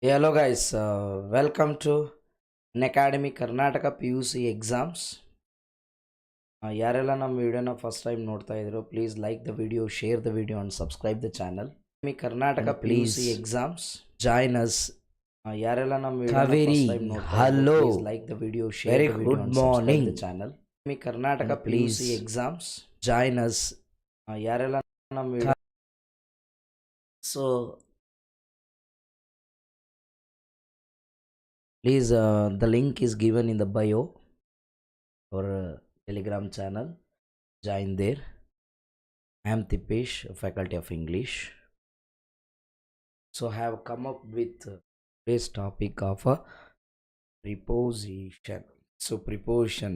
Hello guys, welcome to Unacademy Karnataka PUC exams. ಯಾರೆಲ್ಲ ನಮ್ಮ ವಿಡಿಯೋನ ಫಸ್ಟ್ ಟೈಮ್ ನೋಡ್ತಾ ಇದ್ರು please like the video, share the video and subscribe the channel. Karnataka PUC exams join us. ಯಾರೆಲ್ಲ ನಮ್ಮ ವಿಡಿಯೋನ first time ನೋಡ್ತಾ ಇದ್ರು please like the video, share the video and subscribe the channel. Karnataka PUC exams join us. ಯಾರೆಲ್ಲ ನಮ್ಮ video so please the link is given in the bio or Telegram channel. Join there. I am Thippesha, faculty of English. So I have come up with today's topic of a preposition. So preposition,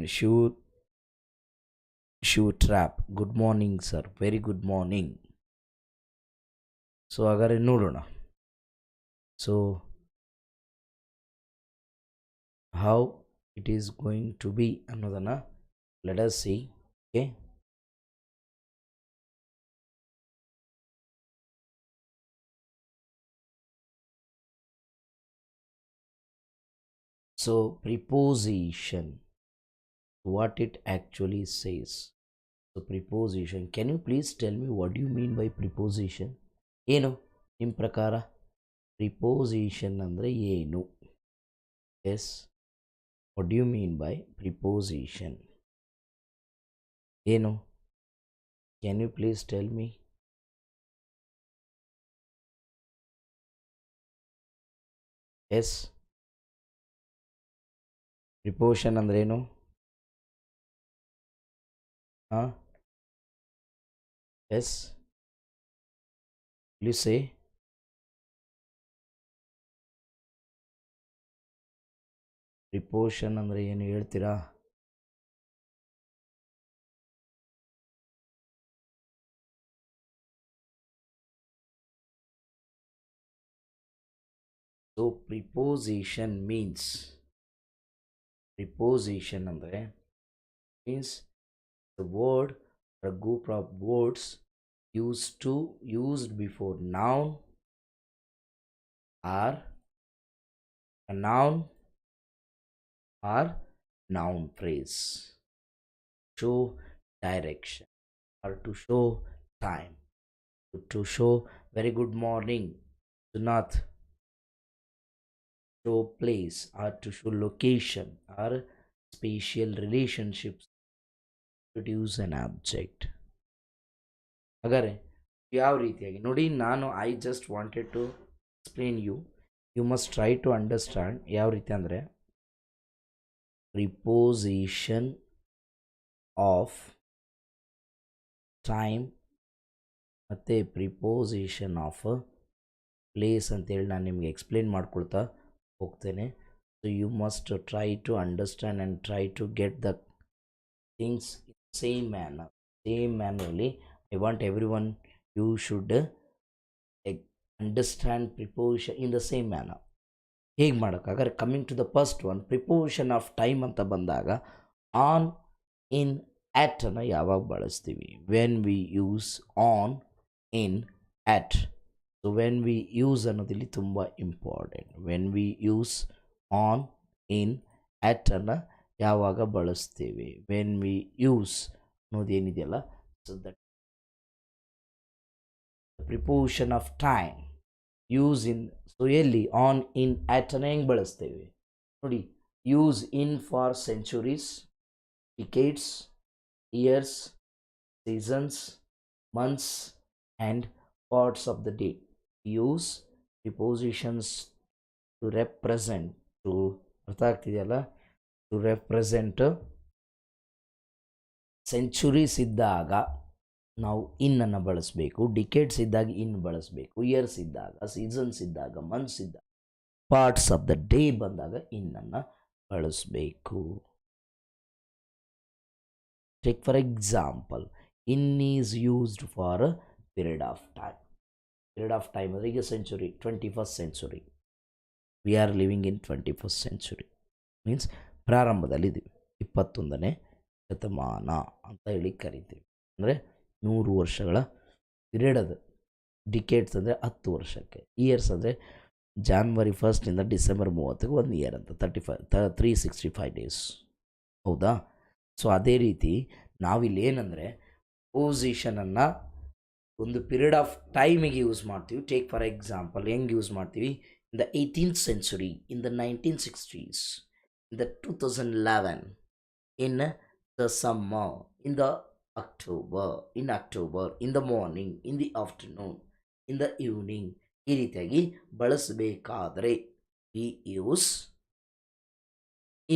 shoe trap. Good morning sir, very good morning. So agare nodona. So how it is going to be annodana, let us see. Okay, so preposition, what it actually says. So preposition, can you please tell me what do you mean by preposition? Eno nim prakara preposition andre enu? Yes, what do you mean by preposition? Eno, can you please tell me? Yes, preposition andre enu? Yes, will you say? Preposition andre ಏನು ಹೇಳ್ತೀರಾ? So preposition means andre means the word or a group of words used before noun or a noun or noun phrase, show direction or to show time, to show very good morning, to not show place or to show location or spatial relationships, produce an object. ಹಾಗಾದರೆ ಯಾವ ರೀತಿಯಾಗಿ ನೋಡಿ, ನಾನು I just wanted to explain you must try to understand. ಯಾವ ರೀತಿ ಅಂದರೆ preposition of time ಮತ್ತು preposition of place ಅಂತೇಳಿ ನಾನು ನಿಮಗೆ ಎಕ್ಸ್ಪ್ಲೇನ್ ಮಾಡ್ಕೊಳ್ತಾ ಹೋಗ್ತೇನೆ. So you must try to understand and try to get the things in same mannerly. I want everyone, you should understand preposition in the same manner. ಹೇಗೆ ಮಾಡೋಕ್ಕಾಗರೆ coming to the first one, preposition of time ಅಂತ ಬಂದಾಗ on, in, at ಅನ್ನು ಯಾವಾಗ ಬಳಸ್ತೀವಿ? When we use on, in, at. So when we use ಅನ್ನೋದಿಲ್ಲಿ ತುಂಬ important. When we use on, in, at ಅನ್ನು ಯಾವಾಗ ಬಳಸ್ತೀವಿ? ವೆನ್ ವಿ ಯೂಸ್ ಅನ್ನೋದೇನಿದೆಯಲ್ಲ, so that preposition of time use in. So ಎಲ್ಲಿ ಆನ್, ಇನ್, ಆಟ್ ಅನ್ನು ಹೆಂಗೆ ಬಳಸ್ತೇವೆ ನೋಡಿ. Use in for centuries, decades, years, seasons, months and parts of the day. Use prepositions to represent, to ಅರ್ಥ ಆಗ್ತಿದೆಯಲ್ಲ, to represent centuries ಇದ್ದಾಗ ನಾವು ಇನ್ನನ್ನು ಬಳಸಬೇಕು, ಡಿಕೇಡ್ಸ್ ಇದ್ದಾಗ ಇನ್ ಬಳಸಬೇಕು, ಇಯರ್ಸ್ ಇದ್ದಾಗ, ಸೀಸನ್ಸ್ ಇದ್ದಾಗ, ಮಂತ್ಸ್ ಇದ್ದಾಗ, ಪಾರ್ಟ್ಸ್ ಆಫ್ ದ ಡೇ ಬಂದಾಗ ಇನ್ನನ್ನು ಬಳಸಬೇಕು. Take for example, in is used for a period of time. Period of time ಅಂದರೆ ಈಗ century, 21st century, we are living in 21st century means ಪ್ರಾರಂಭದಲ್ಲಿದ್ದೀವಿ, 21ನೇ ಶತಮಾನ ಅಂತ ಹೇಳಿ ಕರಿತೀವಿ. ಅಂದರೆ 100 ವರ್ಷಗಳ ಪೀರಿಯಡ್ ಅದು. ಡಿಕೇಡ್ಸ್ ಅಂದರೆ 10 ವರ್ಷಕ್ಕೆ, ಇಯರ್ಸ್ ಅಂದರೆ ಜಾನ್ವರಿ 1 ಡಿಸೆಂಬರ್ 30 1 ಇಯರ್ ಅಂತ 365 ಡೇಸ್. ಹೌದಾ? ಸೊ ಅದೇ ರೀತಿ ನಾವಿಲ್ಲಿ ಏನಂದರೆ ಪೊಸಿಷನನ್ನು ಒಂದು ಪೀರಿಯಡ್ ಆಫ್ ಟೈಮಿಗೆ ಯೂಸ್ ಮಾಡ್ತೀವಿ. ಟೇಕ್ ಫಾರ್ ಎಕ್ಸಾಂಪಲ್ ಹೆಂಗೆ ಯೂಸ್ ಮಾಡ್ತೀವಿ? In the 18th century, in the 1960s, in the 2011, in the summer, in the October, in the morning, in the afternoon, in the evening. ಈ ರೀತಿಯಾಗಿ ಬಳಸಬೇಕಾದರೆ we use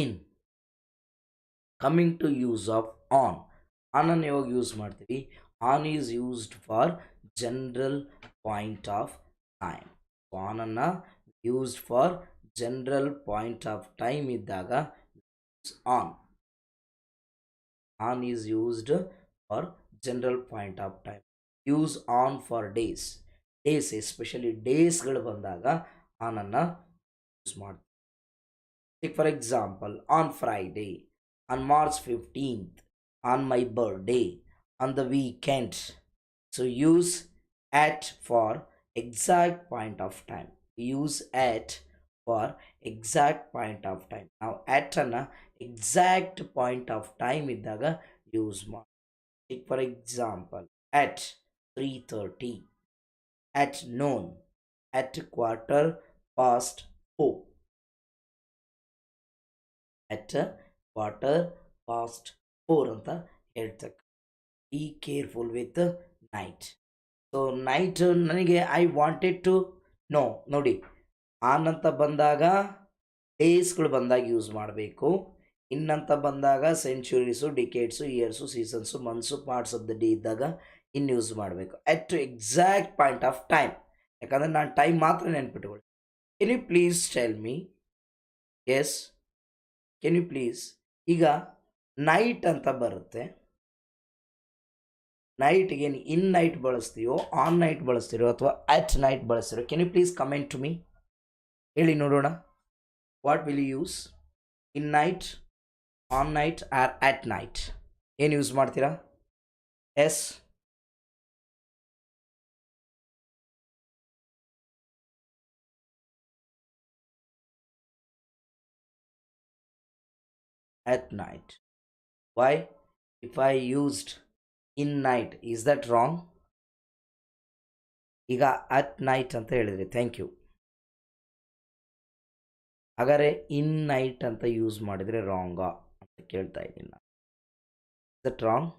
in. Coming to use of on. ಆನನ್ನು ಯಾವಾಗ use ಮಾಡ್ತೀವಿ? On is used for general point of time. ಆನನ್ನು used for general point of time ಇದ್ದಾಗ on. On is used for general point of time. Use on for days. Days especially ಡೇಸ್ಗಳು ಬಂದಾಗ ಆನನ್ನು use ಮಾಡ್ತೀವಿ. Take for example on Friday, on March 15th, on my birthday, on the weekend. So use at for exact point of time. Use at for exact point of time. Now at an exact point of time iddaga use ಮಾಡಿ. Take for example at 3:30, at noon, at 4:15, at 4:15 ಅಂತ ಹೇಳ್ತಕ್ಕ. Be careful with night. So night ನನಗೆ I wanted to know. ನೋಡಿ, on ಅಂತ ಬಂದಾಗ ಡೇಸ್ಗಳು ಬಂದಾಗ use ಮಾಡಬೇಕು. ಇನ್ನಂತ ಬಂದಾಗ centuries, decades, years, seasons, months, parts of the day ಇದ್ದಾಗ ಇನ್ನು ಯೂಸ್ ಮಾಡಬೇಕು. At to exact point of time. ಯಾಕಂದರೆ ನಾನು ಟೈಮ್ ಮಾತ್ರ ನೆನ್ಪಿಟ್ಕೊಳ್ಳಿ. Can you please tell me? Yes, can you please? ಈಗ ನೈಟ್ ಅಂತ ಬರುತ್ತೆ. ನೈಟ್ಗೆ ಇನ್ ನೈಟ್ ಬಳಸ್ತೀವೋ, ಆನ್ ನೈಟ್ ಬಳಸ್ತೀರೋ, ಅಥವಾ ಅಟ್ ನೈಟ್ ಬಳಸ್ತೀರೋ? Can you please comment to me? ಹೇಳಿ ನೋಡೋಣ. What will you use? In night, on night or at night? ಏನು ಯೂಸ್ ಮಾಡ್ತೀರಾ? Yes, at night. Why? If I used in night, is that wrong? ಈಗ at night ಅಂತ ಹೇಳಿದ್ರಿ, thank you. ಹಾಗಾದರೆ in night ಅಂತ use ಮಾಡಿದರೆ ರಾಂಗಾ ಅಂತ ಕೇಳ್ತಾ ಇದ್ದೀನಿ ನಾನು. Is that wrong?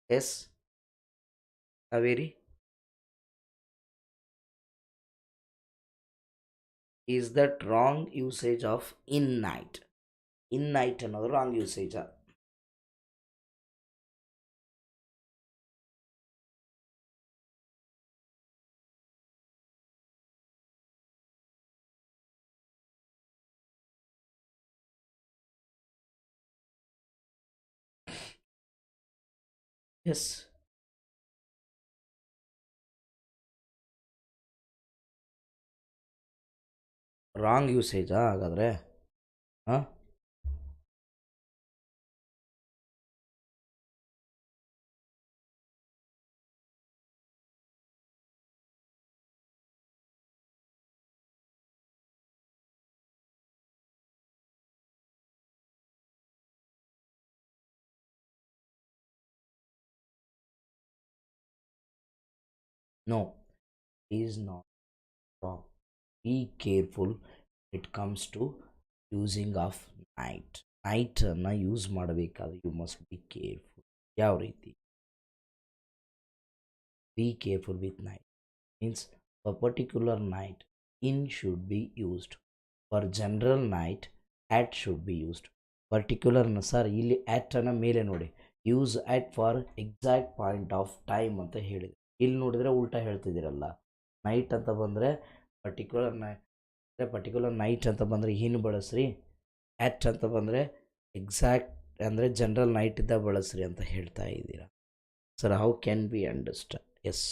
Yes Kaveri? Is that wrong usage of in night? In night ಅನ್ನೋದು ರಾಂಗ್ ಯೂಸೇಜಾ? ಎಸ್, ರಾಂಗ್ ಯೂಸೇಜಾ ಹಾಗಾದರೆ? ಹಾಂ, no, is not wrong. Be careful it comes to using of night. ನೈಟನ್ನು ಯೂಸ್ ಮಾಡಬೇಕಾದ್ರೆ ಯು ಮಸ್ಟ್ ಬಿ ಕೇರ್ಫುಲ್. ಯಾವ ರೀತಿ? Be careful with night means a particular night in should be used. For general night at should be used. Particular sir ಇಲ್ಲಿ ಅನ್ನು ಮೇಲೆ ನೋಡಿ, use at for exact point of time ಅಂತ ಹೇಳಿದೆ. ಇಲ್ಲಿ ನೋಡಿದರೆ ಉಲ್ಟಾ ಹೇಳ್ತಿದ್ದೀರಲ್ಲ. ನೈಟ್ ಅಂತ ಬಂದರೆ ಪರ್ಟಿಕ್ಯುಲರ್ ನೈಟ್ ಅಂತ ಬಂದರೆ ಏನು ಬಳಸ್ರಿ, ಅಟ್ ಅಂತ ಬಂದರೆ ಎಕ್ಸಾಕ್ಟ್ ಅಂದರೆ ಜನರಲ್ ನೈಟ್ ಇದ್ದಾಗ ಬಳಸ್ರಿ ಅಂತ ಹೇಳ್ತಾ ಇದ್ದೀರಾ sir. How can be understand? Yes,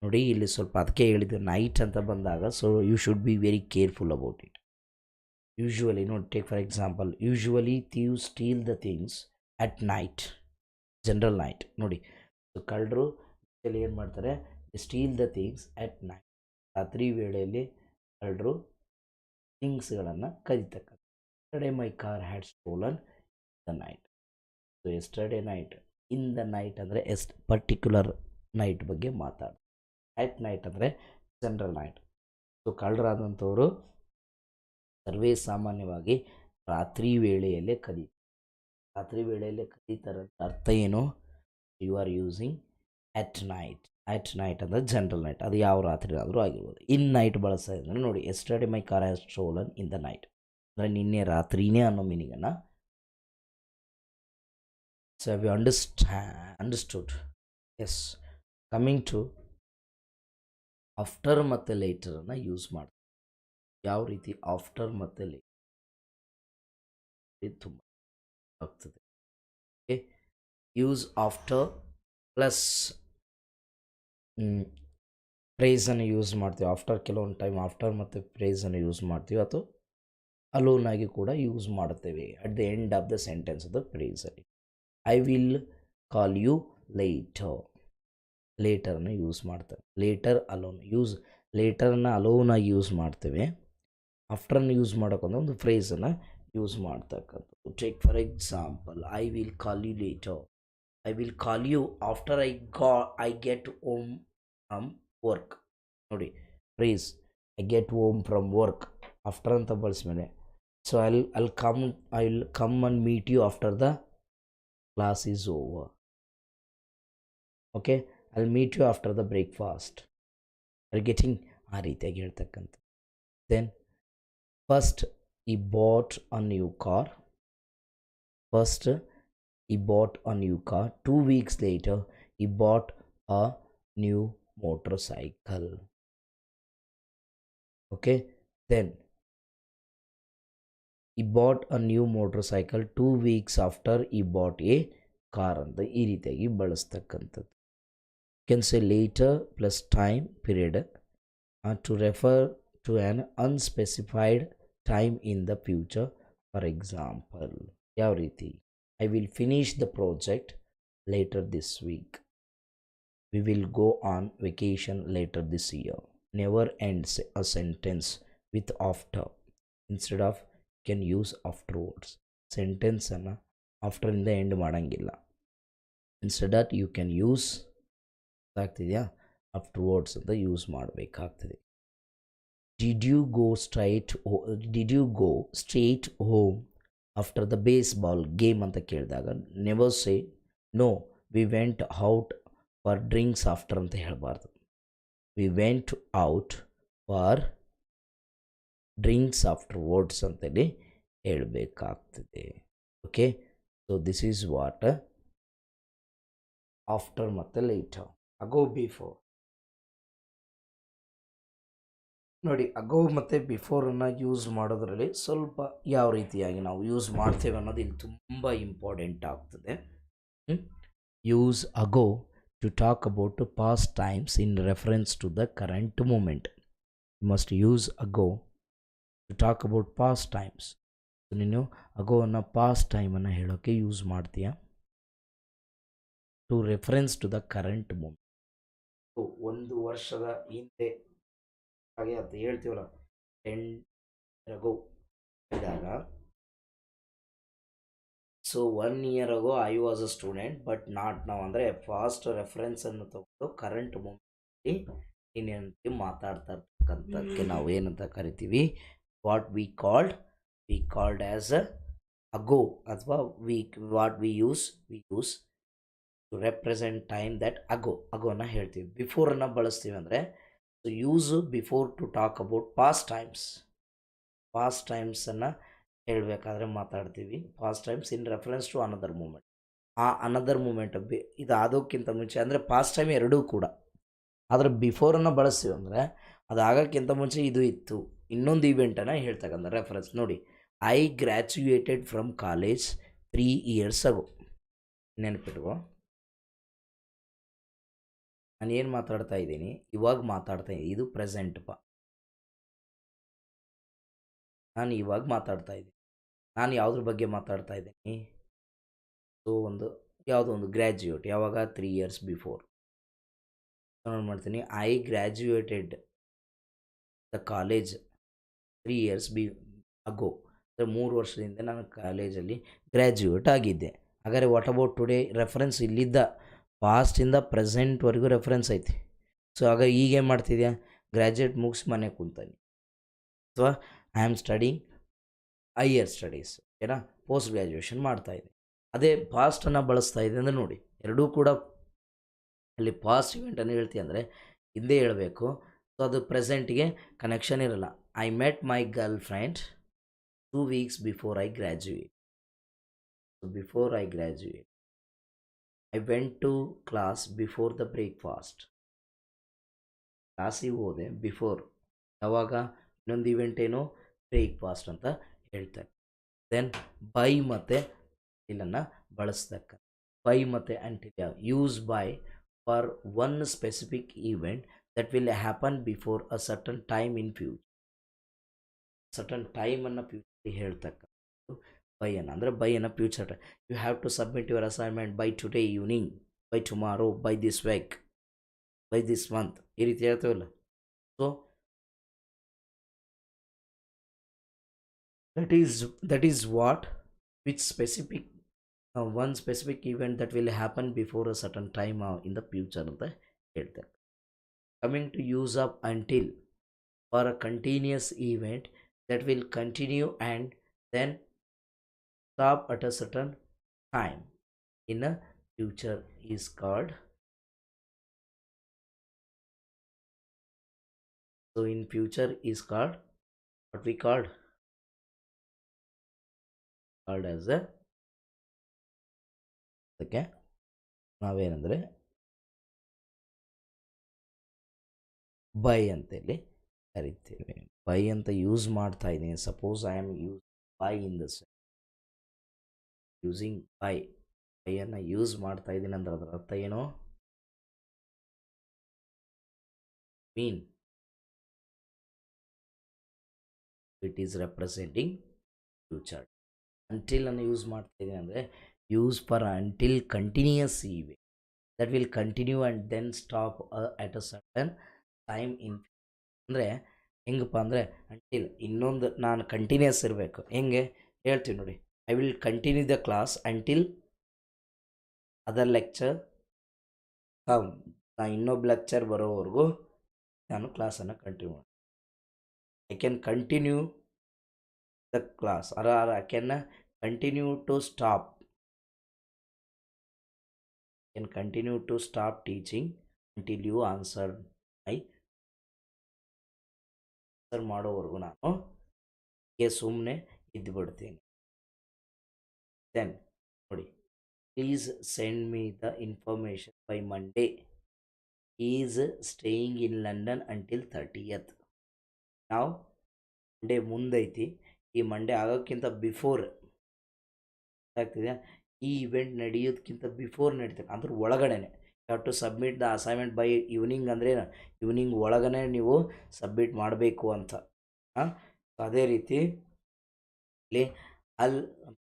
ನೋಡಿ ಇಲ್ಲಿ ಸ್ವಲ್ಪ ಅದಕ್ಕೆ ಹೇಳಿದ್ದು ನೈಟ್ ಅಂತ ಬಂದಾಗ. So you should be very careful about it. Usually ನೋಡಿ, take for example, usually thieves steal the things at night. General night ನೋಡಿ. ಕಳ್ಳರು ಏನು ಮಾಡ್ತಾರೆ, steal the things at night. ರಾತ್ರಿ ವೇಳೆಯಲ್ಲಿ ಕಳ್ಳರು ಥಿಂಗ್ಸ್ಗಳನ್ನು ಕದಿತಕ್ಕಂಥ. Yesterday my car had stolen the night. So yesterday night, in the night ಅಂದರೆ ಪರ್ಟಿಕ್ಯುಲರ್ ನೈಟ್ ಬಗ್ಗೆ ಮಾತಾಡ. ಎಟ್ ನೈಟ್ ಅಂದರೆ ಜನರಲ್ ನೈಟ್. ಸೊ ಕಳ್ಳರಾದಂಥವರು ಸರ್ವೇ ಸಾಮಾನ್ಯವಾಗಿ ರಾತ್ರಿ ವೇಳೆಯಲ್ಲೇ ರಾತ್ರಿ ವೇಳೆಯಲ್ಲೇ ಕದೀತಾರೆ. ಅರ್ಥ ಏನು, you are using at night. At night ಅಂದರೆ ಜನರಲ್ ನೈಟ್, ಅದು ಯಾವ ರಾತ್ರಿ ಆದರೂ ಆಗಿರ್ಬೋದು. ಇನ್ ನೈಟ್ ಬಳಸ್ತಾ ಇದ್ದಾರೆ ನೋಡಿ. Yesterday my car has stolen in the night ಅಂದರೆ ನಿನ್ನೆ ರಾತ್ರಿನೇ ಅನ್ನೋ ಮೀನಿಂಗನ್ನು. So have you understood? Yes. Coming to after ಮತ್ತು ಲೇಟರನ್ನು ಯೂಸ್ ಮಾಡ್ತೀವಿ. ಯಾವ ರೀತಿ ಆಫ್ಟರ್ ಮತ್ತು ಲೇಟರ್ ಇದು ತುಂಬ ಆಗ್ತದೆ. ಓಕೆ, ಯೂಸ್ ಆಫ್ಟರ್ ಪ್ಲಸ್ ಫ್ರೇಸನ್ನು ಯೂಸ್ ಮಾಡ್ತೀವಿ. ಆಫ್ಟರ್ ಕೆಲವೊಂದು ಟೈಮ್ ಆಫ್ಟರ್ ಮತ್ತು ಫ್ರೇಸನ್ನು ಯೂಸ್ ಮಾಡ್ತೀವಿ, ಅಥವಾ ಅಲೋನ್ ಆಗಿ ಕೂಡ ಯೂಸ್ ಮಾಡ್ತೇವೆ at the end of the sentence of the ಫ್ರೇಸಲ್ಲಿ. I will call you later. ಲೇಟರ್ನ ಯೂಸ್ ಮಾಡ್ತೇವೆ. ಲೇಟರ್ ಅಲೋನ್ ಯೂಸ್, ಲೇಟರ್ನ ಅಲೋನಾಗಿ ಯೂಸ್ ಮಾಡ್ತೇವೆ. ಆಫ್ಟರ್ನ ಯೂಸ್ ಮಾಡೋಕ್ಕಂದ್ರೆ ಒಂದು ಫ್ರೇಸನ್ನು ಯೂಸ್ ಮಾಡ್ತಕ್ಕಂಥದ್ದು. Take for example, I will call you later. I will call you after I get home from work. ನೋಡಿ phrase, I get home from work after ಅಂತ ಬಳಸ್ಮೇಲೆ. So I will come and meet you after the class is over. Okay, I will meet you after the breakfast. Are getting, ಆ ರೀತಿಯಾಗಿ ಹೇಳ್ತಕ್ಕಂಥ. Then first he bought a new car. First, he bought a new car. 2 weeks later, he bought a new motorcycle. Okay, then he bought a new motorcycle 2 weeks after he bought a car ಅಂತ ಈ ರೀತಿಯಾಗಿ ಬಳಸ್ತಕ್ಕಂಥದ್ದು. You can say later plus time period to refer to an unspecified time in the future. For example, ಯಾವ ರೀತಿ, I will finish the project later this week. We will go on vacation later this year. Never ends a sentence with after. Instead of, you can use afterwards. Sentence ಅನ್ನು after ಇಂದ end ಮಾಡಂಗಿಲ್ಲ. Instead that you can use ಆಗ್ತಿದೆಯಾ, afterwards ಅಂತ use ಮಾಡಬೇಕಾಗ್ತದೆ. Did you go straight home after the baseball game ಅಂತ ಕೇಳಿದಾಗ never say no, we went out for drinks after ಅಂತ ಹೇಳಬಾರ್ದು. We went out for drinks afterwards ಅಂತೇಳಿ ಹೇಳಬೇಕಾಗ್ತದೆ. Okay, so this is what after ಮತ್ತು later. Ago before ನೋಡಿ, ago ಮತ್ತು ಬಿಫೋರನ್ನು use ಮಾಡೋದ್ರಲ್ಲಿ ಸ್ವಲ್ಪ ಯಾವ ರೀತಿಯಾಗಿ ನಾವು ಯೂಸ್ ಮಾಡ್ತೇವೆ ಅನ್ನೋದು ಇಲ್ಲಿ ತುಂಬ ಇಂಪಾರ್ಟೆಂಟ್ ಆಗ್ತದೆ. Use ago to talk about past times in reference to the current moment. You must use ago to talk about past times. ನೀನು ಅಗೋವನ್ನು ಪಾಸ್ಟ್ ಟೈಮನ್ನು ಹೇಳೋಕ್ಕೆ ಯೂಸ್ ಮಾಡ್ತೀಯ. To reference to the current moment. ಒಂದು ವರ್ಷದ ಹಿಂದೆ ಹಾಗೆ ಅಂತ ಹೇಳ್ತೀವಲ್ಲ, 10 ಅಗೋ ಇದ್ದಾಗ, so 1 year ago I was a student but not ನಾವು ಅಂದರೆ ಫಾಸ್ಟ್ ರೆಫರೆನ್ಸನ್ನು ತಗೊಂಡು ಕರೆಂಟ್ ಮೂಮೆಂಟ್ಲಿ ಇನ್ನೇನು ಮಾತಾಡ್ತಾ ಇರ್ತಕ್ಕಂಥದ್ದಕ್ಕೆ ನಾವು ಏನಂತ ಕರಿತೀವಿ, what we called as ago, ಅಥವಾ what we use to represent time that ಅಗೋನ ಹೇಳ್ತೀವಿ. ಬಿಫೋರನ್ನು ಬಳಸ್ತೀವಿ ಅಂದರೆ, so use before to talk about past ಟೈಮ್ಸನ್ನು ಹೇಳಬೇಕಾದ್ರೆ ಮಾತಾಡ್ತೀವಿ. Past times in reference to another moment. ಆ ಅನದರ್ ಮೂಮೆಂಟ್ ಇದು ಆಗೋಕ್ಕಿಂತ ಮುಂಚೆ ಅಂದರೆ ಪಾಸ್ಟ್ ಟೈಮ್ ಎರಡೂ ಕೂಡ. ಆದರೆ ಬಿಫೋರನ್ನು ಬಳಸ್ತೀವಿ ಅಂದರೆ ಅದು ಆಗೋಕ್ಕಿಂತ ಮುಂಚೆ ಇದು ಇತ್ತು, ಇನ್ನೊಂದು ಇವೆಂಟನ್ನು ಹೇಳ್ತಕ್ಕಂಥ ರೆಫರೆನ್ಸ್. ನೋಡಿ, I graduated from college 3 years ago. ನೆನಪಿಟ್ಕೋ, ನಾನು ಏನು ಮಾತಾಡ್ತಾ ಇದ್ದೀನಿ, ಇವಾಗ ಮಾತಾಡ್ತಾ ಇದ್ದೀನಿ, ಇದು ಪ್ರೆಸೆಂಟ್ ನಾನು ಇವಾಗ ಮಾತಾಡ್ತಾ ಇದ್ದೀನಿ. ನಾನು ಯಾವುದ್ರ ಬಗ್ಗೆ ಮಾತಾಡ್ತಾ ಇದ್ದೀನಿ, ಸೊ ಒಂದು ಯಾವುದೋ ಒಂದು ಗ್ರ್ಯಾಜುಯೇಟ್ ಯಾವಾಗ 3 years ಬಿಫೋರ್ ನಾನು ಮಾಡ್ತೀನಿ I graduated the college 3 years ago ಅಂದರೆ 3 ವರ್ಷದಿಂದ ನಾನು ಕಾಲೇಜಲ್ಲಿ ಗ್ರ್ಯಾಜುಯೇಟ್ ಆಗಿದ್ದೆ. ಹಾಗಾದರೆ ವಾಟ್ ಅಬೌಟ್ ಟುಡೇ ರೆಫರೆನ್ಸ್ ಇಲ್ಲಿದ್ದ ಪಾಸ್ಟಿಂದ ಪ್ರೆಸೆಂಟ್ವರೆಗೂ ರೆಫರೆನ್ಸ್ ಐತಿ. ಸೊ ಆಗ ಈಗೇನು ಮಾಡ್ತಿದ್ಯಾ ಗ್ರ್ಯಾಜುಯೇಟ್ ಮುಗಿಸಿ ಮನೆ ಕುಂತಾನೆ ಅಥವಾ I am studying higher studies ಓಕೆನಾ ಪೋಸ್ಟ್ ಗ್ರ್ಯಾಜುಯೇಷನ್ ಮಾಡ್ತಾಯಿದೆ. ಅದೇ ಪಾಸ್ಟನ್ನು ಬಳಸ್ತಾ ಇದೆ ಅಂದರೆ ನೋಡಿ ಎರಡೂ ಕೂಡ ಅಲ್ಲಿ ಪಾಸ್ಟ್ ಇವೆಂಟನ್ನು ಹೇಳ್ತೀವಿ ಅಂದರೆ ಹಿಂದೆ ಹೇಳಬೇಕು. ಸೊ ಅದು ಪ್ರೆಸೆಂಟ್ಗೆ ಕನೆಕ್ಷನ್ ಇರಲ್ಲ. I met my girl friend 2 weeks before I graduate. So before I graduate I went to class before the breakfast. ಕ್ಲಾಸಿಗೆ ಹೋದೆ ಬಿಫೋರ್ ಯಾವಾಗ ಇನ್ನೊಂದು ಇವೆಂಟ್ ಏನು ಬ್ರೇಕ್ಫಾಸ್ಟ್ ಅಂತ ಹೇಳ್ತಾರೆ. ದೆನ್ ಬೈ ಮತ್ತು ಇಲ್ಲನ್ನು ಬಳಸ್ತಕ್ಕ ಬೈ ಮತ್ತು until use by for one specific event that will happen before a certain time in future. Certain ಟೈಮನ್ನು ಫ್ಯೂಚರ್ ಹೇಳ್ತಕ್ಕಂಥದ್ದು ಬೈಯನ್ನು ಅಂದರೆ ಬೈಯನ್ನು future you have to submit your assignment by today evening, by tomorrow, by this week, by this month ಈ ರೀತಿ ಹೇಳ್ತೇವಲ್ಲ. So that is what which specific one specific event that will happen before a certain time in the future ಅಂತ ಹೇಳ್ತಾರೆ. Coming to use of until for a continuous event that will continue and then stop at a certain time in a future is called, so in future is called what we called as a ಅದಕ್ಕೆ ನಾವೇನಂದರೆ by ಅಂತೇಳಿ ಕರಿತೀವಿ. By ಅಂತ use ಮಾಡ್ತಾ ಇದ್ದೀನಿ. Suppose I am use by in the using ಬೈಯನ್ನು use ಮಾಡ್ತಾ ಇದ್ದೀನಿ ಅಂದ್ರೆ ಅದರ ಅರ್ಥ ಏನು mean it is representing future. Until ಅನ್ನು ಯೂಸ್ ಮಾಡ್ತಾ ಇದ್ದೀನಿ ಅಂದರೆ ಯೂಸ್ ಫಾರ್ ಅಂಟಿಲ್ ಕಂಟಿನ್ಯೂಯಸ್ ಇವೆ that will continue and then stop at a certain time in. ಅಂದರೆ ಹೆಂಗಪ್ಪ ಅಂದರೆ ಅಂಟಿಲ್ ಇನ್ನೊಂದು ನಾನು ಕಂಟಿನ್ಯೂಸ್ ಇರಬೇಕು. ಹೆಂಗೆ ಹೇಳ್ತೀವಿ ನೋಡಿ, I will continue the class until other lecture come. ನಾನು ಇನ್ನೊಬ್ಬ ಲೆಕ್ಚರ್ ಬರೋವರೆಗೂ ನಾನು ಕ್ಲಾಸನ್ನು ಕಂಟಿನ್ಯೂ ಮಾಡಿ. I can continue the class or I can continue to stop. I can continue to stop teaching until you answer my answer ಮಾಡೋವರೆಗೂ ನಾನು ಸುಮ್ಮನೆ ಇದ್ದು ಬಿಡ್ತೀನಿ. ದೆನ್ ನೋಡಿ, please send me the information by Monday. Is staying in London until 30th. ನಾವು Monday ಮುಂದೈತಿ, ಈ Monday ಆಗೋಕ್ಕಿಂತ before ಆಗ್ತಿದೆ. ಈ ಇವೆಂಟ್ ನಡೆಯೋದಕ್ಕಿಂತ ಬಿಫೋರ್ ನಡೀತದೆ ಅದ್ರ ಒಳಗಡೆನೆ have to submit the assignment by evening. ಅಂದರೆ ಈವ್ನಿಂಗ್ ಒಳಗನೆ ನೀವು ಸಬ್ಮಿಟ್ ಮಾಡಬೇಕು ಅಂತ. ಅದೇ ರೀತಿ ಇಲ್ಲಿ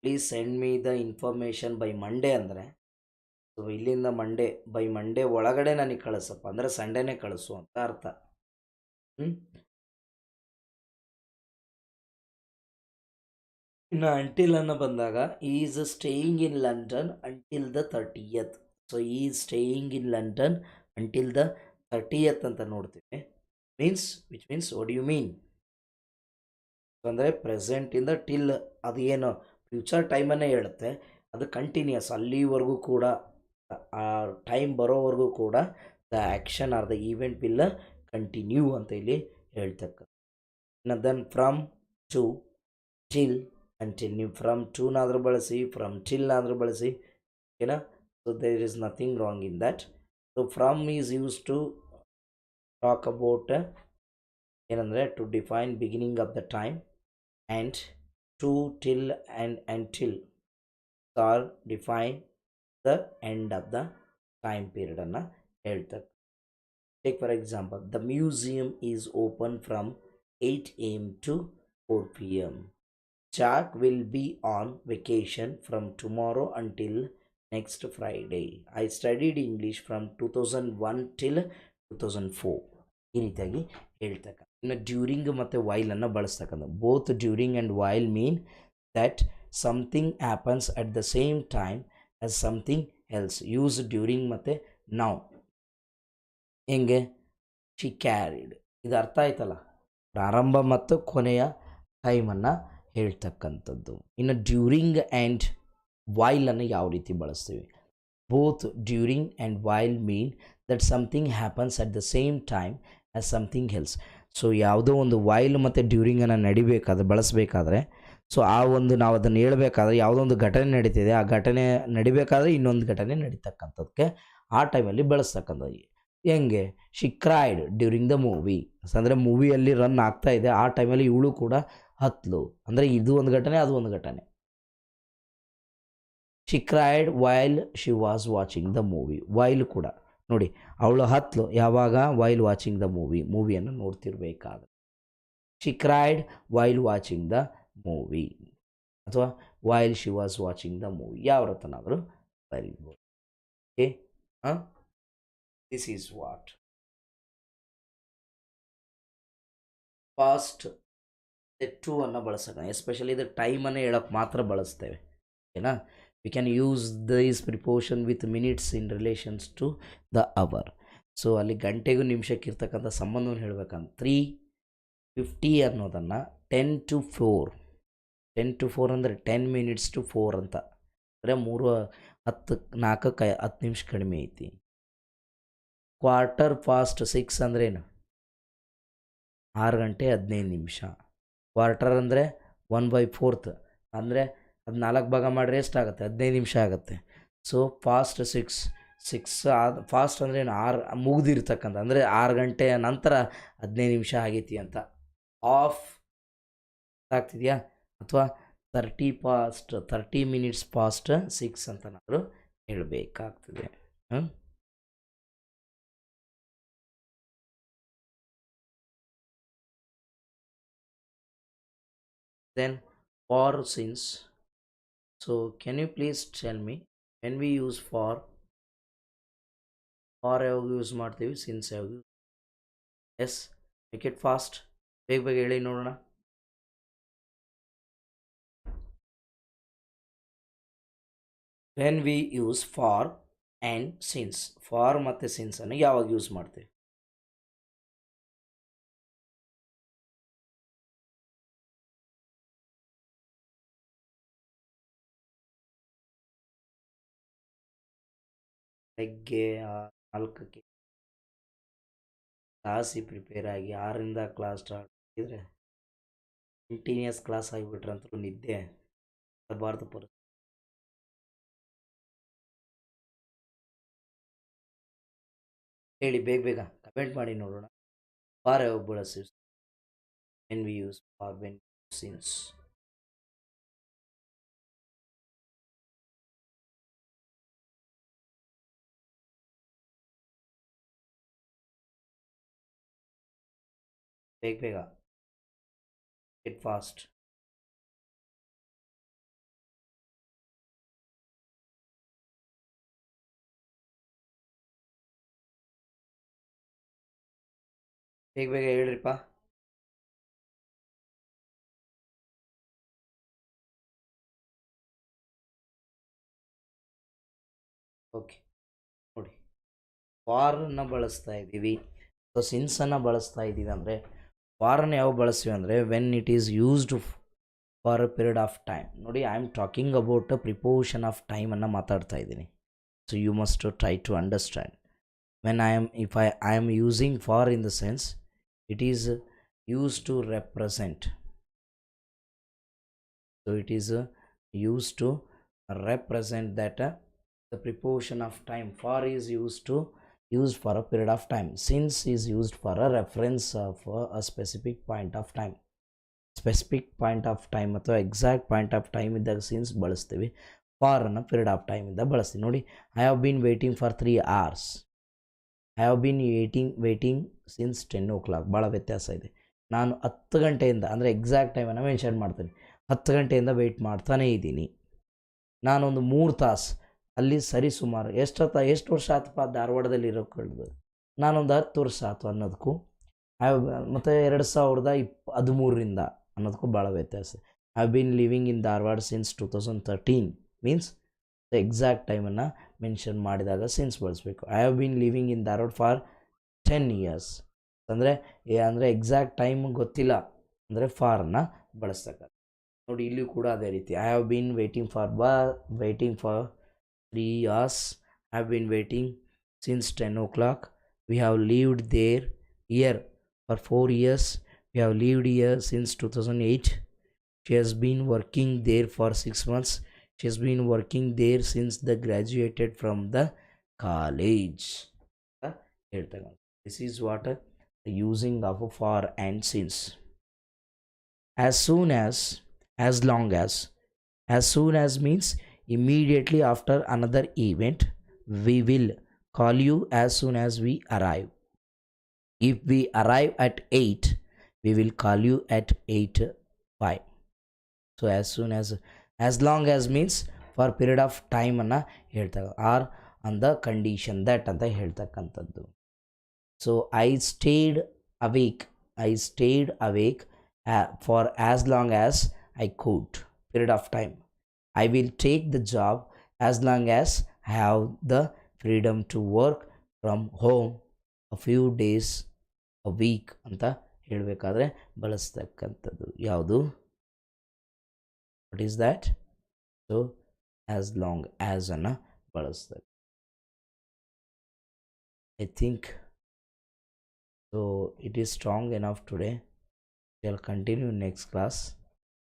please send me the information by Monday ಅಂದರೆ ಸೊ ಇಲ್ಲಿಂದ ಬೈ ಮಂಡೇ ಒಳಗಡೆ ನನಗೆ ಕಳಿಸಪ್ಪ ಅಂದರೆ ಸಂಡೇನೇ ಕಳಿಸು ಅಂತ ಅರ್ಥ. ಇನ್ನು ಅಂಟಿಲ್ ಅನ್ನು ಬಂದಾಗ is staying in London until the 30th. So is staying in London until the 30th ಅಂತ ನೋಡ್ತೀವಿ. Which means what you mean ಅಂದರೆ ಪ್ರೆಸೆಂಟಿಂದ ಟಿಲ್ ಅದು ಏನು ಫ್ಯೂಚರ್ ಟೈಮನ್ನೇ ಹೇಳುತ್ತೆ. ಅದು ಕಂಟಿನ್ಯೂಸ್ ಅಲ್ಲಿವರೆಗೂ ಕೂಡ ಆ ಟೈಮ್ ಬರೋವರೆಗೂ ಕೂಡ the action or the event will continue ಅಂತ ಇಲ್ಲಿ ಹೇಳ್ತಕ್ಕ. ಇನ್ನು then from to till until. ನೀವು ಫ್ರಮ್ ಟೂನಾದರೂ ಬಳಸಿ, ಫ್ರಮ್ ಟಿಲ್ ಆದರೂ ಬಳಸಿ, ಓಕೆನಾ. So there is nothing wrong in that. So from is use to talk about ಏನಂದರೆ to define beginning of the time, and to till and until or define the end of the time ಪೀರಿಯಡನ್ನು ಹೇಳ್ತಾರೆ. Take for example, the museum is open from 8 AM to 4 PM. Jack will be on vacation from tomorrow until next Friday. I studied English from 2001 till 2004. ಈ ರೀತಿಯಾಗಿ ಹೇಳ್ತಕ್ಕ. ಇನ್ನು during ಮತ್ತು ವೈಲನ್ನು ಬಳಸ್ತಕ್ಕಂಥ. Both during and while mean that something happens at the same time as something else. Use during ಮತ್ತು now. ಹೆಂಗೆ? She carried. ಇದು ಅರ್ಥ ಆಯ್ತಲ್ಲ, ಪ್ರಾರಂಭ ಮತ್ತು ಕೊನೆಯ ಟೈಮನ್ನು ಹೇಳ್ತಕ್ಕಂಥದ್ದು. ಇನ್ನು ಡ್ಯೂರಿಂಗ್ ಆ್ಯಂಡ್ ವೈಲನ್ನು ಯಾವ ರೀತಿ ಬಳಸ್ತೀವಿ? Both during and while mean that something happens at the same time as something else. So ಯಾವುದೋ ಒಂದು ವೈಲ್ ಮತ್ತು ಡ್ಯೂರಿಂಗನ್ನು ನಡಿಬೇಕಾದ್ರೆ ಬಳಸಬೇಕಾದ್ರೆ, ಸೊ ಆ ಒಂದು ನಾವು ಅದನ್ನು ಹೇಳ್ಬೇಕಾದ್ರೆ ಯಾವುದೋ ಒಂದು ಘಟನೆ ನಡೀತಿದೆ, ಆ ಘಟನೆ ನಡಿಬೇಕಾದ್ರೆ ಇನ್ನೊಂದು ಘಟನೆ ನಡೀತಕ್ಕಂಥದ್ದಕ್ಕೆ ಆ ಟೈಮಲ್ಲಿ ಬಳಸ್ತಕ್ಕಂಥದ್ದು. ಹೆಂಗೆ? She cried during the movie. ಅಂದರೆ ಮೂವಿಯಲ್ಲಿ ರನ್ ಆಗ್ತಾ ಇದೆ, ಆ ಟೈಮಲ್ಲಿ ಇವಳು ಕೂಡ ಹತ್ಲು. ಅಂದರೆ ಇದು ಒಂದು ಘಟನೆ, ಅದು ಒಂದು ಘಟನೆ. She cried while she was watching the movie. While ಕೂಡ ನೋಡಿ, ಅವಳು ಹತ್ಲು ಯಾವಾಗ? ವೈಲ್ ವಾಚಿಂಗ್ ದ ಮೂವಿ, ಮೂವಿಯನ್ನು ನೋಡ್ತಿರ್ಬೇಕಾದ್ರೆ. She cried while watching the movie ಅಥವಾ while she was watching the movie, ಯಾವ ರತನಾದರೂ ಬರೀಬೋದು. Okay, this is what past to ಅನ್ನು ಬಳಸೋಣ. ಎಸ್ಪೆಷಲಿ ಇದು ಟೈಮನ್ನು ಹೇಳೋಕ್ಕೆ ಮಾತ್ರ ಬಳಸ್ತೇವೆ, ಓಕೆನಾ. We can use this preposition with minutes in relations to the hour. So ಅಲ್ಲಿ ಗಂಟೆಗೂ ನಿಮಿಷಕ್ಕೆ ಇರ್ತಕ್ಕಂಥ ಸಂಬಂಧವನ್ನು ಹೇಳಬೇಕಂತ 3:50 ಅನ್ನೋದನ್ನು 10 to 4. 10 to 4 ಅಂದರೆ 10 minutes to 4 ಅಂತ. ಅಂದರೆ 4 ನಿಮಿಷ ಕಡಿಮೆ ಐತಿ. 6:15 ಅಂದ್ರೇನು? 6 ಗಂಟೆ 15 ನಿಮಿಷ. ಕ್ವಾರ್ಟರ್ ಅಂದರೆ 1/4 ಅಂದರೆ ಅದು 4 ಭಾಗ ಮಾಡಿದ್ರೆ ಎಷ್ಟಾಗುತ್ತೆ? 15 ನಿಮಿಷ ಆಗುತ್ತೆ. ಸೊ ಫಾಸ್ಟ್ 6 ಫಾಸ್ಟ್ ಅಂದರೆ ಏನು? 6 ಮುಗಿದಿರ್ತಕ್ಕಂಥ, ಅಂದರೆ 6 ಗಂಟೆಯ ನಂತರ 15 ನಿಮಿಷ ಆಗೈತಿ ಅಂತ. ಆಫ್ ಆಗ್ತಿದೆಯಾ? ಅಥವಾ 30 minutes past 6 ಅಂತ ನಾವು ಹೇಳಬೇಕಾಗ್ತದೆ. Then for since. So can you please tell me when we use for ಯಾವಾಗ ಯೂಸ್ ಮಾಡ್ತೀವಿ, ಸಿನ್ಸ್ ಯಾವಾಗ use? Yes, make it fast, ಬೇಗ ಬೇಗ ಹೇಳಿ ನೋಡೋಣ. When we use for and since. For ಮತ್ತು ಸಿನ್ಸನ್ನು ಯಾವಾಗ ಯೂಸ್ ಮಾಡ್ತೀವಿ? ಬೆಳಗ್ಗೆ 4ಕ್ಕೆ ತಾಸಿ ಪ್ರಿಪೇರ್ ಆಗಿ 6ರಿಂದ ಕ್ಲಾಸ್ ಸ್ಟಾರ್ಟ್ ಮಾಡಿದರೆ ಕಂಟಿನ್ಯೂಸ್ ಕ್ಲಾಸ್ ಆಗಿಬಿಟ್ರಂತೂ ನಿದ್ದೆ ಬರಬಾರ್ದು ಪರಿಸ್ಥಿತಿ. ಹೇಳಿ ಬೇಗ ಬೇಗ ಕಮೆಂಟ್ ಮಾಡಿ ನೋಡೋಣ. ಫಾರ್ ಯಾವಾಗ ಬಳಸ್ತೀವಿ? When we use for, when since. ಬೇಗ ಬೇಗ, ಇಟ್ ಫಾಸ್ಟ್. ಬೇಗ ಬೇಗ ಹೇಳ್ರಿಪ್ಪ. ಓಕೆ ನೋಡಿ, ಫಾರನ್ನು ಬಳಸ್ತಾ ಇದ್ದೀವಿ, ಸೊ ಸಿನ್ಸನ್ನು ಬಳಸ್ತಾ ಇದ್ದೀವಿ. ಅಂದರೆ ಫಾರನ್ನು ಯಾವ ಬಳಸ್ತೀವಿ ಅಂದರೆ when it is used for a period of time. ನೋಡಿ, I am talking about a preposition of ಟೈಮನ್ನು ಮಾತಾಡ್ತಾ ಇದ್ದೀನಿ. So you must try to understand. When if I am using for in the sense, it is used to represent. So it is used to represent that the preposition of time. For is used for a period of time. Since is used for a reference of a specific point of time. Specific point of time ಅಥವಾ exact point of time ಇದ್ದಾಗ since ಬಳಸ್ತೀವಿ. For ಅನ್ನು period of time ಇಂದ ಬಳಸ್ತೀವಿ. ನೋಡಿ, I have been waiting for 3 hours. I have been waiting since 10 o'clock. ಭಾಳ ವ್ಯತ್ಯಾಸ ಇದೆ. ನಾನು 10 ಗಂಟೆಯಿಂದ, ಅಂದರೆ ಎಕ್ಸಾಕ್ಟ್ ಟೈಮನ್ನು ಮೆನ್ಷನ್ ಮಾಡ್ತೀನಿ, 10 ಗಂಟೆಯಿಂದ ವೆಯ್ಟ್ ಮಾಡ್ತಾನೇ ಇದ್ದೀನಿ. ನಾನೊಂದು 3 ತಾಸು, ಅಲ್ಲಿ ಸರಿ ಸುಮಾರು ಎಷ್ಟು ವರ್ಷ ಆತಪ್ಪ ಧಾರವಾಡದಲ್ಲಿ ಇರೋ ಕಳೆದು ನಾನೊಂದು 10 ವರ್ಷ ಆಯ್ತು ಅನ್ನೋದಕ್ಕೂ ಮತ್ತು 2013ರಿಂದ ಅನ್ನೋದಕ್ಕೂ ಭಾಳ ವ್ಯತ್ಯಾಸ. I have been living in Dharwad since 2013 means the exact ಟೈಮನ್ನು ಮೆನ್ಷನ್ ಮಾಡಿದಾಗ ಸಿನ್ಸ್ ಬಳಸಬೇಕು. I have been living in Dharwad for 10 years ಅಂದರೆ ಎಕ್ಸಾಕ್ಟ್ ಟೈಮ್ ಗೊತ್ತಿಲ್ಲ ಅಂದರೆ ಫಾರನ್ನು ಬಳಸ್ತಕ್ಕ. ನೋಡಿ ಇಲ್ಲಿ ಕೂಡ ಅದೇ ರೀತಿ I have been waiting for 3 years. I have been waiting since 10 o'clock. We have lived here for 4 years. We have lived here since 2008. She has been working there for 6 months. She has been working there since the graduated from the college. This is what the using of for and since. As soon as long as soon as means immediately after another event. We will call you as soon as we arrive. If we arrive at 8, we will call you at 8:05. So as long as means for period of time ಅನ್ನು ಹೇಳ್ತಾರೆ, R on the condition that ಅಂತ ಹೇಳ್ತಕ್ಕಂಥದ್ದು. So I stayed awake for as long as I could, period of time. I will take the job as long as I have the freedom to work from home a few days a week ಅಂತ ಹೇಳಬೇಕಾದ್ರೆ ಬಳಸ್ತಕ್ಕಂಥದ್ದು ಯಾವುದು? What is that? So as long as ಅನ್ನು ಬಳಸ್ತಾರೆ. I think so it is strong enough today. Shall continue next class.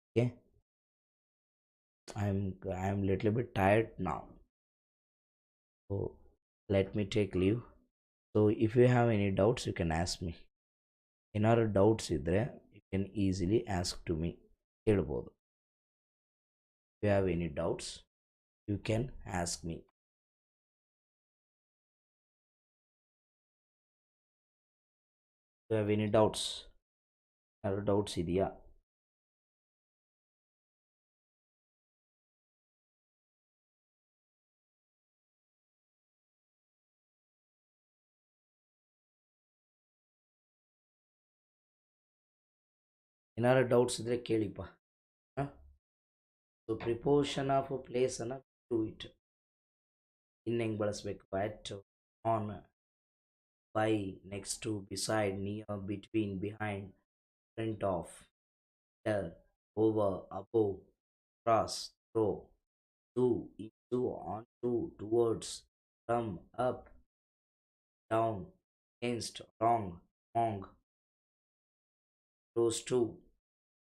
Okay, I am little bit tired now, so let me take leave. So if you have any doubts, you can ask me. ಏನಾದ್ರು doubts ಇದ್ದರೆ you can easily ask to me. ಹೇಳ್ಬೋದು. If you have any doubts, you can ask me. If you have any doubts, ಏನಾದ್ರು doubts ಇದೆಯಾ? ಏನಾದ್ರು doubts ಇದ್ದರೆ ಕೇಳಿಪ್ಪ. So preposition of ಪ್ಲೇಸನ್ನು to it ಇನ್ನು ಹೆಂಗೆ ಬಳಸಬೇಕು? At, on, by, next to, beside, near, between, behind, front of, under, over, above, across, through, to, into, onto, towards, from, up, down, against, wrong, among, close to,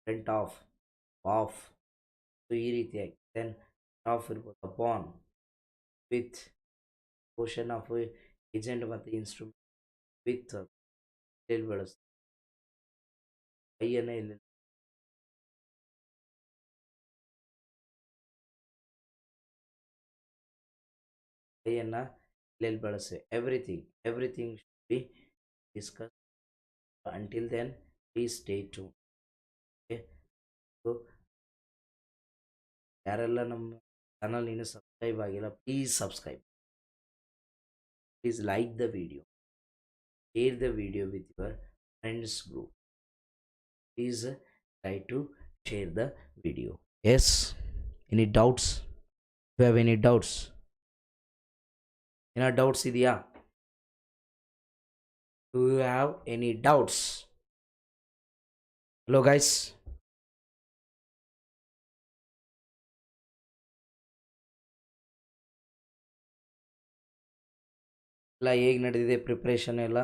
front of, off. So ಈ ರೀತಿಯಾಗಿ then of ಇರ್ಬೋದು, upon, with, portion of agent ಮತ್ತು instrument with ಎಲ್ಲಿ ಬಳಸ್ತೀವಿ? ಕೈಯನ್ನು ಇಲ್ಲಿ ಕೈಯನ್ನು ಎಲ್ಲೆಲ್ಲಿ ಬಳಸಿ everything should be discuss. Until then please stay tune. Okay, so ಯಾರೆಲ್ಲ ನಮ್ಮ ಚಾನಲ್ ಇನ್ನೂ ಸಬ್ಸ್ಕ್ರೈಬ್ ಆಗಿಲ್ಲ, please subscribe. Please like the video, share the video with your friends group. Please try to share the video. Yes, any doubts? If you have any doubts, any doubts idea? Do you have any doubts? Hello guys. ಎಲ್ಲ ಹೇಗೆ ನಡೆದಿದೆ preparation ಎಲ್ಲ?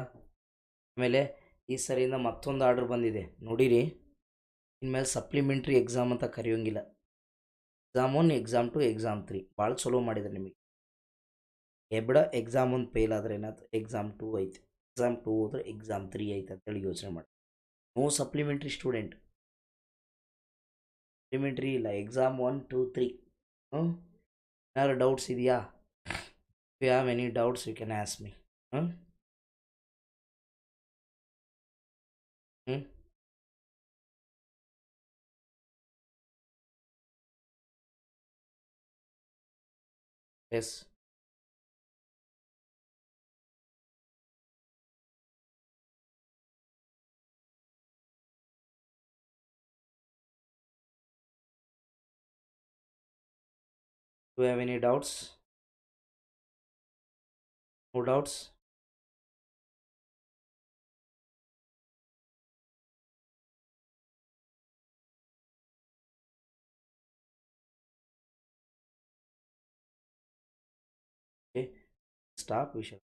ಆಮೇಲೆ ಈ ಸರಿಯಿಂದ ಮತ್ತೊಂದು order ಬಂದಿದೆ ನೋಡಿರಿ. ಇನ್ಮೇಲೆ ಸಪ್ಲಿಮೆಂಟ್ರಿ ಎಕ್ಸಾಮ್ ಅಂತ ಕರೆಯೋಂಗಿಲ್ಲ. ಎಕ್ಸಾಮ್ 1, ಎಕ್ಸಾಮ್ 2, ಎಕ್ಸಾಮ್ 3 ಭಾಳ ಚಲೋ ಮಾಡಿದ್ದಾರೆ ನಿಮಗೆ. ಎಬ್ಡ ಎಕ್ಸಾಮ್ 1 ಫೇಲ್ ಆದರೆ ಏನಾಯ್ತು, ಎಕ್ಸಾಮ್ 2 ಐತೆ, ಎಕ್ಸಾಮ್ 2 ಹೋದ್ರೆ ಎಕ್ಸಾಮ್ 3 ಐತೆ ಅಂತೇಳಿ ಯೋಚನೆ ಮಾಡಿ. ನೋ ಸಪ್ಲಿಮೆಂಟ್ರಿ ಸ್ಟೂಡೆಂಟ್, ಸಪ್ಲಿಮೆಂಟ್ರಿ ಇಲ್ಲ, ಎಕ್ಸಾಮ್ 1, 2, 3. ಏನಾದ್ರು ಡೌಟ್ಸ್ ಇದೆಯಾ? If you have any doubts, you can ask me. Yes. Do you have any doubts? No doubts? Okay. Stop. We shall